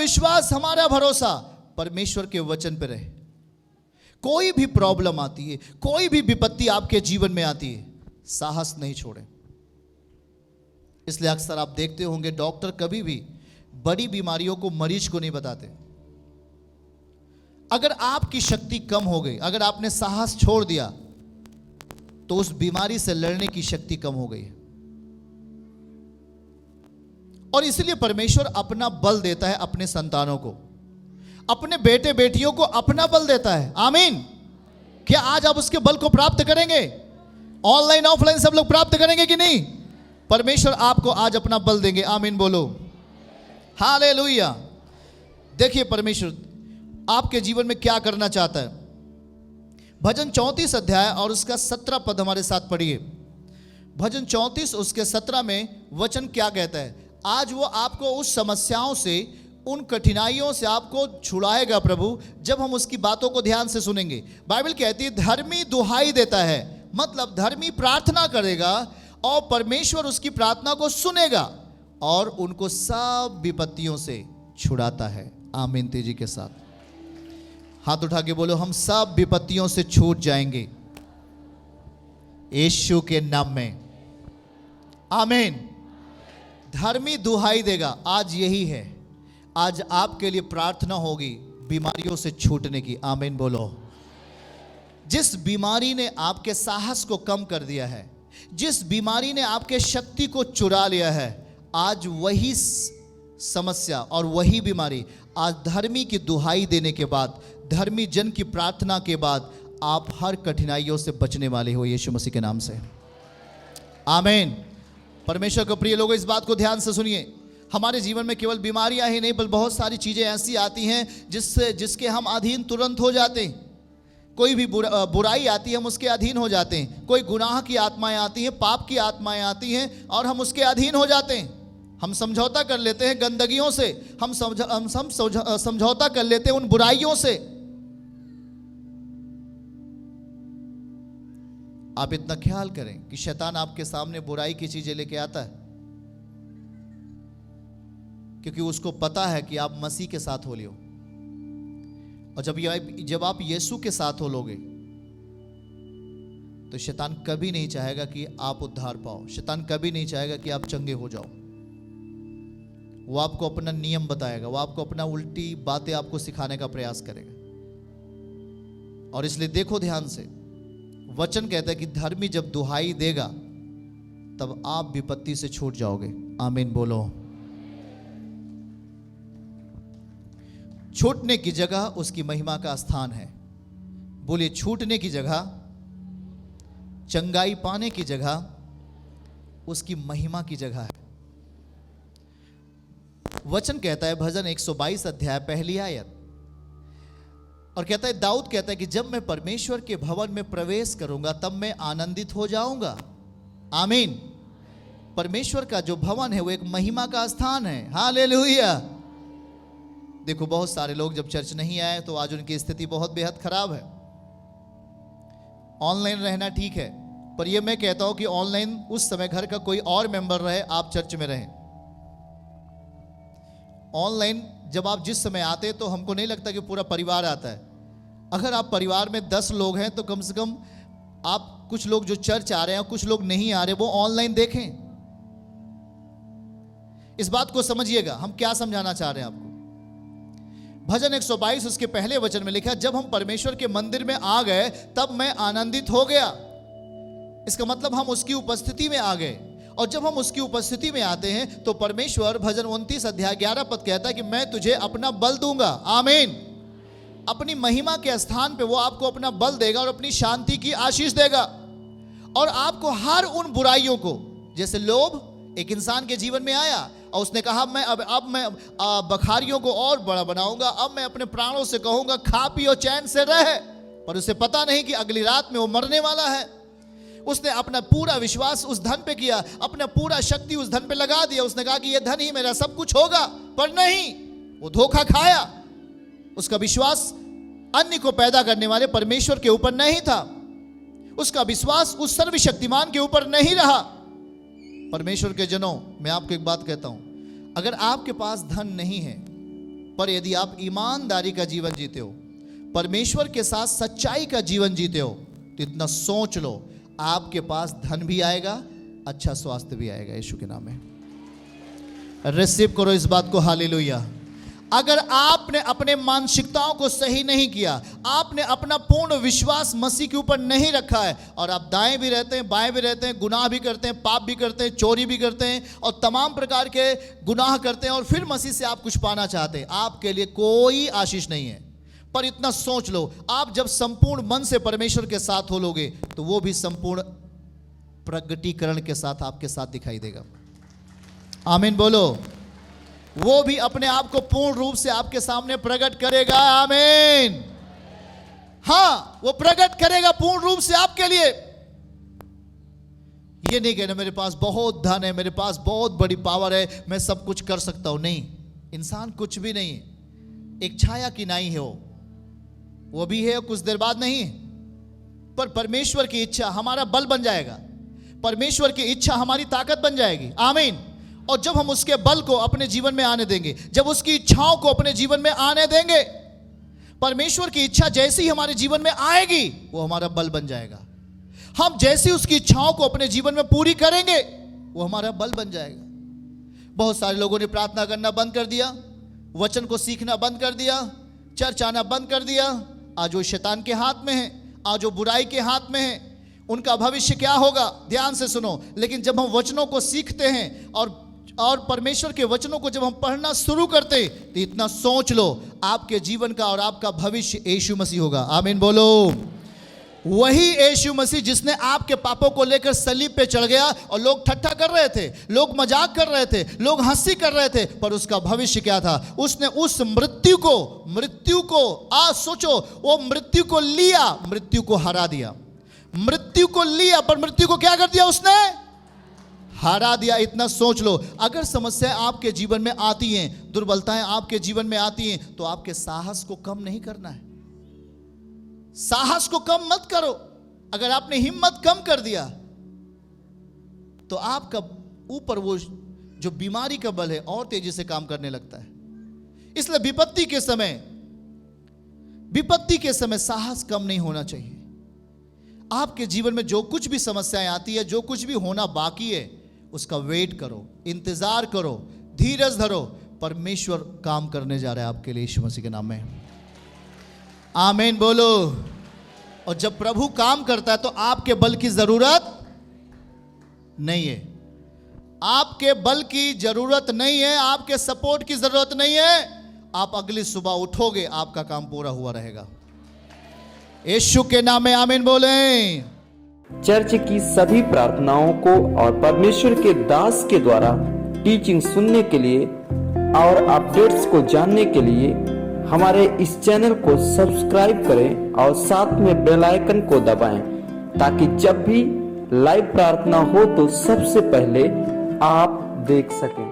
विश्वास, हमारा भरोसा परमेश्वर के वचन पर रहे। कोई भी प्रॉब्लम आती है, कोई भी विपत्ति आपके जीवन में आती है, साहस नहीं छोड़ें। इसलिए अक्सर आप देखते होंगे डॉक्टर कभी भी बड़ी बीमारियों को मरीज को नहीं बताते। अगर आपकी शक्ति कम हो गई, अगर आपने साहस छोड़ दिया, तो उस बीमारी से लड़ने की शक्ति कम हो गई है। और इसलिए परमेश्वर अपना बल देता है अपने संतानों को, अपने बेटे बेटियों को अपना बल देता है। आमीन। क्या आज आप उसके बल को प्राप्त करेंगे? ऑनलाइन ऑफलाइन सब लोग प्राप्त करेंगे कि नहीं? परमेश्वर आपको आज अपना बल देंगे। आमीन बोलो। हालेलुया। देखिए परमेश्वर आपके जीवन में क्या करना चाहता है। भजन 34 अध्याय और उसका 17 पद हमारे साथ पढ़िए। भजन 34 उसके 17 में वचन क्या कहता है? आज वो आपको उस समस्याओं से, उन कठिनाइयों से आपको छुड़ाएगा प्रभु, जब हम उसकी बातों को ध्यान से सुनेंगे। बाइबल कहती है धर्मी दुहाई देता है, मतलब धर्मी प्रार्थना करेगा और परमेश्वर उसकी प्रार्थना को सुनेगा और उनको सब विपत्तियों से छुड़ाता है। आमीन तेजी के साथ हाथ उठा के बोलो, हम सब विपत्तियों से छूट जाएंगे यीशु के नाम में। आमीन। धर्मी दुहाई देगा। आज यही है, आज आपके लिए प्रार्थना होगी बीमारियों से छूटने की। आमीन बोलो। जिस बीमारी ने आपके साहस को कम कर दिया है, जिस बीमारी ने आपके शक्ति को चुरा लिया है, आज वही समस्या और वही बीमारी आज धर्मी की दुहाई देने के बाद, धर्मी जन की प्रार्थना के बाद आप हर कठिनाइयों से बचने वाले हो यीशु मसीह के नाम से। आमीन। परमेश्वर के प्रिय लोगों, इस बात को ध्यान से सुनिए। हमारे जीवन में केवल बीमारियां ही नहीं, बल्कि बहुत सारी चीजें ऐसी आती हैं जिसके हम अधीन तुरंत हो जाते हैं। कोई भी बुराई आती है, हम उसके अधीन हो जाते हैं। कोई गुनाह की आत्माएं आती हैं, पाप की आत्माएं आती हैं और हम उसके अधीन हो जाते हैं। हम समझौता कर लेते हैं गंदगियों से, हम समझौता कर लेते हैं उन बुराइयों से। आप इतना ख्याल करें कि शैतान आपके सामने बुराई की चीजें लेके आता है, क्योंकि उसको पता है कि आप मसीह के साथ हो लियो। और जब आप यीशु के साथ हो लोगे, तो शैतान कभी नहीं चाहेगा कि आप उद्धार पाओ। शैतान कभी नहीं चाहेगा कि आप चंगे हो जाओ। वो आपको अपना नियम बताएगा, वो आपको अपना उल्टी बातें आपको सिखाने का प्रयास करेगा। और इसलिए देखो ध्यान से, वचन कहता है कि धर्मी जब दुहाई देगा तब आप विपत्ति से छूट जाओगे। आमीन बोलो। छूटने की जगह उसकी महिमा का स्थान है। बोलिए, छूटने की जगह, चंगाई पाने की जगह उसकी महिमा की जगह है। वचन कहता है भजन 122 अध्याय पहली आयत, और कहता है, दाऊद कहता है कि जब मैं परमेश्वर के भवन में प्रवेश करूंगा तब मैं आनंदित हो जाऊंगा। आमीन। परमेश्वर का जो भवन है वो एक महिमा का स्थान है। हालेलुया। देखो, बहुत सारे लोग जब चर्च नहीं आए तो आज उनकी स्थिति बहुत बेहद खराब है। ऑनलाइन रहना ठीक है, पर यह मैं कहता हूं कि ऑनलाइन उस समय घर का कोई और मेंबर रहे, आप चर्च में रहें। ऑनलाइन जब आप जिस समय आते तो हमको नहीं लगता कि पूरा परिवार आता है। अगर आप परिवार में 10 लोग हैं तो कम से कम आप कुछ लोग जो चर्च आ रहे हैं, कुछ लोग नहीं आ रहे, वो ऑनलाइन देखें। इस बात को समझिएगा, हम क्या समझाना चाह रहे हैं आपको। भजन 122 उसके पहले वचन में लिखा, जब हम परमेश्वर के मंदिर में आ गए तब मैं आनंदित हो गया। इसका मतलब हम उसकी उपस्थिति में आ गए, और जब हम उसकी उपस्थिति में आते हैं तो परमेश्वर भजन 29 अध्याय 11 पद कहता है कि मैं तुझे अपना बल दूंगा। आमीन। अपनी महिमा के स्थान पे वो आपको अपना बल देगा और अपनी शांति की आशीष देगा, और आपको हर उन बुराइयों को, जैसे लोभ एक इंसान के जीवन में आया और उसने कहा मैं अब मैं बखारियों को और बड़ा बनाऊंगा, अब मैं अपने प्राणों से कहूंगा खा पियो चैन से रह, पर उसे पता नहीं कि अगली रात में वो मरने वाला है। उसने अपना पूरा विश्वास उस धन पे किया, अपना पूरा शक्ति उस धन पे लगा दिया। उसने कहा कि ये धन ही मेरा सब कुछ होगा, पर नहीं, वो धोखा खाया। उसका विश्वास अन्य को पैदा करने वाले परमेश्वर के ऊपर नहीं था, उसका विश्वास उस सर्वशक्तिमान के ऊपर नहीं रहा। परमेश्वर के जनों, मैं आपको एक बात कहता हूं, अगर आपके पास धन नहीं है पर यदि आप ईमानदारी का जीवन जीते हो, परमेश्वर के साथ सच्चाई का जीवन जीते हो, तो इतना सोच लो, आपके पास धन भी आएगा, अच्छा स्वास्थ्य भी आएगा। यीशु के नाम में रिसीव करो इस बात को। हालेलुया। अगर आपने अपने मानसिकताओं को सही नहीं किया, आपने अपना पूर्ण विश्वास मसीह के ऊपर नहीं रखा है, और आप दाएं भी रहते हैं, बाएं भी रहते हैं, गुनाह भी करते हैं, पाप भी करते हैं, चोरी भी करते हैं, और तमाम प्रकार के गुनाह करते हैं, और फिर मसीह से आप कुछ पाना चाहते हैं, आपके लिए कोई आशीष नहीं है। पर इतना सोच लो, आप जब संपूर्ण मन से परमेश्वर के साथ हो लोगे, तो वो भी संपूर्ण प्रगटीकरण के साथ आपके साथ दिखाई देगा। आमीन बोलो। वो भी अपने आप को पूर्ण रूप से आपके सामने प्रकट करेगा। आमीन। हाँ, वो प्रकट करेगा पूर्ण रूप से आपके लिए। ये नहीं कहना मेरे पास बहुत धन है, मेरे पास बहुत बड़ी पावर है, मैं सब कुछ कर सकता हूं। नहीं, इंसान कुछ भी नहीं है, एक छाया की नाई है। वो भी है कुछ देर बाद नहीं, पर परमेश्वर की इच्छा हमारा बल बन जाएगा, परमेश्वर की इच्छा हमारी ताकत बन जाएगी। आमीन। और जब हम उसके बल को अपने जीवन में आने देंगे, जब उसकी इच्छाओं को अपने जीवन में आने देंगे, परमेश्वर की इच्छा जैसी हमारे जीवन में आएगी, वो हमारा बल बन जाएगा। हम जैसी उसकी इच्छाओं को अपने जीवन में पूरी करेंगे, वो हमारा बल बन जाएगा। बहुत सारे लोगों ने प्रार्थना करना बंद कर दिया, वचन को सीखना बंद कर दिया, चर्च आना बंद कर दिया। आज वो शैतान के हाथ में है, आज वो बुराई के हाथ में है। उनका भविष्य क्या होगा? ध्यान से सुनो। लेकिन जब हम वचनों को सीखते हैं और परमेश्वर के वचनों को जब हम पढ़ना शुरू करते, तो इतना सोच लो, आपके जीवन का और आपका भविष्य यीशु मसीह होगा। आमीन बोलो। वही यीशु मसीह जिसने आपके पापों को लेकर सलीब पे चढ़ गया, और लोग ठट्ठा कर रहे थे, लोग मजाक कर रहे थे, लोग हंसी कर रहे थे, पर उसका भविष्य क्या था? उसने उस मृत्यु को आज सोचो, वो मृत्यु को लिया, मृत्यु को हरा दिया, मृत्यु को लिया, पर मृत्यु को क्या कर दिया? उसने हरा दिया। इतना सोच लो। अगर समस्याएं आपके जीवन में आती हैं, दुर्बलताएं आपके जीवन में आती हैं, तो आपके साहस को कम नहीं करना है। साहस को कम मत करो। अगर आपने हिम्मत कम कर दिया, तो आपका ऊपर वो जो बीमारी का बल है और तेजी से काम करने लगता है। इसलिए विपत्ति के समय साहस कम नहीं होना चाहिए। आपके जीवन में जो कुछ भी समस्याएं आती है, जो कुछ भी होना बाकी है, उसका वेट करो, इंतजार करो, धीरज धरो। परमेश्वर काम करने जा रहा है आपके लिए, यीशु मसीह के नाम में। आमीन बोलो। और जब प्रभु काम करता है, तो आपके बल की जरूरत नहीं है, आपके बल की जरूरत नहीं है, आपके सपोर्ट की जरूरत नहीं है। आप अगली सुबह उठोगे, आपका काम पूरा हुआ रहेगा। यीशु के नाम में आमीन बोलें। चर्च की सभी प्रार्थनाओं को और परमेश्वर के दास के द्वारा टीचिंग सुनने के लिए और अपडेट्स को जानने के लिए हमारे इस चैनल को सब्सक्राइब करें और साथ में बेल आइकन को दबाएं, ताकि जब भी लाइव प्रार्थना हो तो सबसे पहले आप देख सकें।